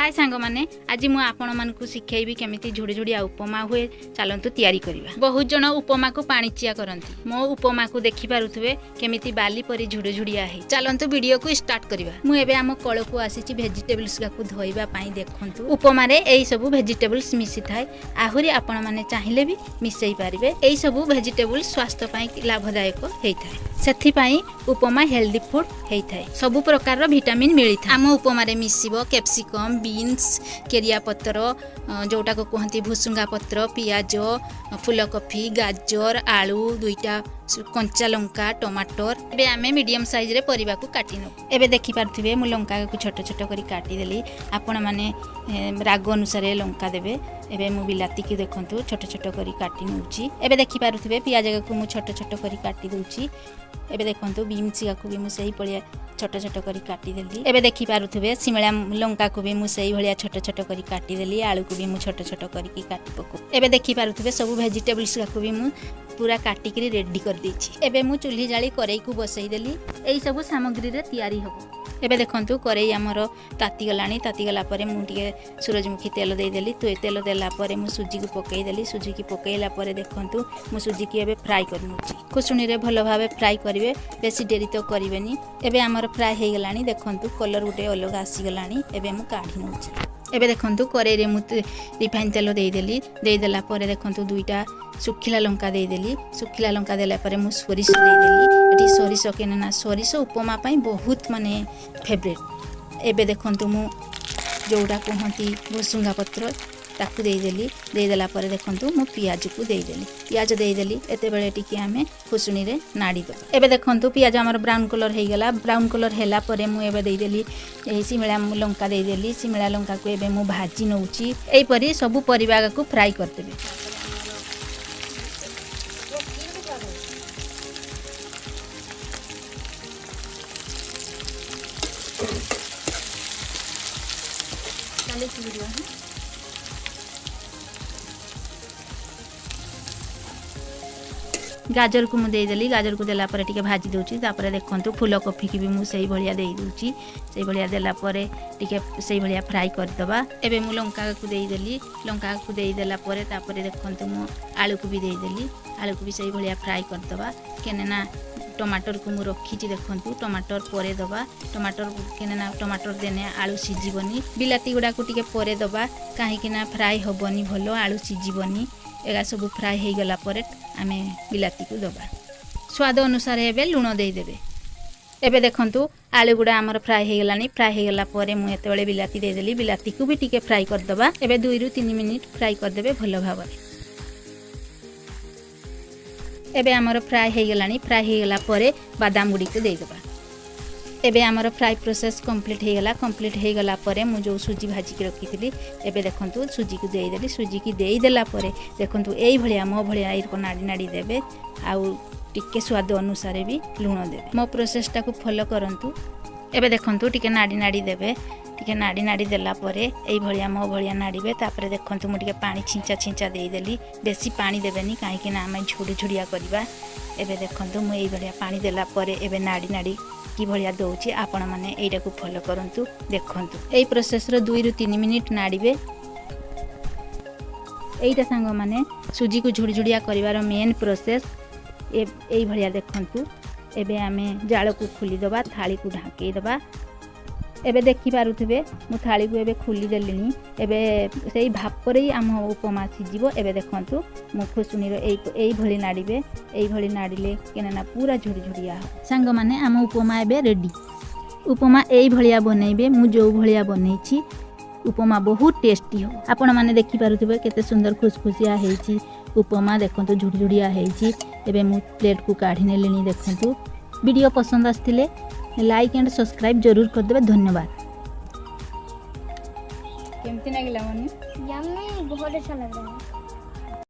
हाय सांग माने आज मु आपण मानकु सिखेबी केमिति झुडी झुडिया उपमा हुए चलंतु तैयारी करिवा। बहुत जन उपमा को पाणिचिया करंती मो उपमा को देखि पारुथबे केमिति बाली परी झुडी झुडिया है। चलंतु वीडियो को स्टार्ट करिवा। मु एबे हम कळ को आसीची वेजिटेबल्स को धोइबा पई देखंतु उपमा रे एई सब वेजिटेबल्स मिसी थाए आहुरी आपण माने चाहिले भी मिसई पारिबे। एई सब वेजिटेबल्स स्वास्थ्य पई लाभदायक हेइ थाए सेथि पई उपमा हेल्दी फूड हेइ थाए सब प्रकार रो विटामिन मिली था। हम उपमा रे मिसिबो कैप्सिकम बीन्स केरिया पत्र जोटा को कहती भुसुंगा पत्र पियाज फूलकोफी गाजर आलू दुईटा कंचा लंका टमाटर। एबे आमे मीडियम साइज रे परिबा को काटी नो। एबे देखि पारथिबे मु लंका को छोट छोट करी काटी देली। आपण माने राग अनुसार लंका देबे। एबे मु बिलाती की देखंतु छोट छोट करी काटी नउची। एबे देखि पारथिबे पियाज को मु छोट छोट करी काटी दउची। एबे देखंतु बीन्स को भी मु सही पळिया छोट छोट करी काटी देली। एबे देखि पारुथबे शिमला लंका को भी मु सही भलिया छोट छोट करी काटी देली। आलू को भी मु छोट छोट करी काटी पको। एबे देखि पारुथबे सब वेजिटेबल्स को भी मु पूरा काटी करी रेडी कर देछि। एबे मु चुल्ही जाली करेई को बसई देली। एई सब सामग्री रे तैयारी हबो। एबे देखंतु करेई हमर ताती गला परे मु टिके सूरजमुखी तेल दे देली। तो तेल देला परे मु सुजी को पकई देली। सुजी की पकईला परे देखंतु मु सुजी की एबे फ्राई करनुची। खुसुनी रे भलो भाबे फ्राई करिवे बेसी देरी तो करिवेनी। एबे हमर फ्राई हे गलानी देखंतु कलर गुटे अलग आसी गलानी। एबे मु काढी नउची। एबे देखंतु करेई रे मु रिफाइन तेल दे देली। दे देला परे देखंतु दुईटा सुखिला लंका दे देली। सुखिला लंका देला परे मु सोरिष दे देली। एटी सोरिष केना ना सोरिष उपमा पई बहुत माने फेवरेट। एबे देखंतु मु जोडा कहंती भुसुंगा पत्र ताकू दे देली। दे देला परे देखंतु मु पियाज को दे देली। पियाज दे देली एते बेले टिके हमें खुसुनी रे नाड़ी दो। एबे देखंतु पियाज हमर ब्राउन कलर हे गेला। ब्राउन कलर हेला परे मु एबे दे देली ए शिमला लंका दे देली। शिमला लंका को एबे मु भाजी नउची। एई परी सब परिबा को फ्राई कर देबे। गाजर को मुझे देली। गाजर को देला परे टिके भाजी दउची। तापरे देखंतु फूलकोफी की भी मु सही भलिया दे दउची। सही भलिया देला परे टिके सही भलिया फ्राई कर दबा। एबे मु लंका को दे देली। लंका को दे देला परे तापरे देखंतु मु आलू को भी दे देली। आलू को भी सही भलिया फ्राई कर दबा। केने ना टमाटर को मु रखीची देखंतु टमाटर परे दबा। टमाटर केने ना टमाटर देने आलू सिजिबनी। बिलाती गुडा को टिके परे दबा काहे कि ना फ्राई होबनी भलो आलू सिजिबनी। एगा सब फ्राई हे गला परे आमे बिलाती को दबा। स्वाद अनुसार एबे लूण दे देबे। एबे देखंतु आलू गुडा हमर फ्राई हे गलानी। फ्राई हे गला परे मु एते बेले बिलाती दे देली। बिलाती को भी टिके फ्राई कर दबा। एबे 2 रु 3 मिनिट फ्राई कर देबे भलो भाबरे। एबे हमर फ्राई हे गलानी। फ्राई हे गला परे बादाम गुडी को दे दबा। एबे हमर फ्राई प्रोसेस कंप्लीट हे गला। कंप्लीट हे गला परे मु जो सुजी भाजी के रखी थी एबे देखंतु सुजी को दे देली। सुजी की दे देला परे देखंतु एई भलिया मो भलिया इ को नाडी नाडी देबे। आउ टिके स्वाद अनुसार भी लूण देबे। मो प्रोसेस टा को फॉलो करंतु। एबे देखंतु टिके नाडी नाडी देबे। टिके नाडी नाडी देला परे एई भलिया मो भलिया नाडीबे। तापरे देखंतु मु टिके पानी छिंचा छिंचा दे देली। बेसी पानी देबेनी काहे कि ना हम झुडी झुडिया करबा। एबे देखंतु मु एई भलिया पानी देला परे एबे नाडी नाडी की भलिया दउची। आपण माने एइटा को फॉलो करंतु देखंतु। एई प्रोसेस रो 2 रु 3 मिनिट नाडीबे। एइटा सांग माने सुजी को झुडी झुडिया करिवार मेन प्रोसेस एई भलिया देखंतु। एबे आमे जाळ को खुली दबा थाली को ढाके दबा। एबे देखि पारुथबे मु थाली को एबे खुली देलिनी। एबे सेई भाप रे आम उपमा सिजिबो। एबे देखंतु मु खुसुनी रो एई भली नाडीबे। एई भली नाडीले केना ना पूरा झुडी झुडिया सांग माने आम उपमा एबे रेडी। उपमा एई भलिया बनेइबे। मु जो भलिया बनेइछि उपमा बहुत टेस्टी हो। आपण माने देखि पारुथबे केते सुंदर खुसखुसिया हेइछि उपमा। देखंतु झुडी झुडिया हेइछि। एबे मु प्लेट को काढी नेलिनी। देखंतु वीडियो पसंद आस्थिले लाइक एंड सब्सक्राइब जरूर कर देबे। धन्यवाद। केमती लागिला मने? यम्मी बहुत अच्छा लग रहा है।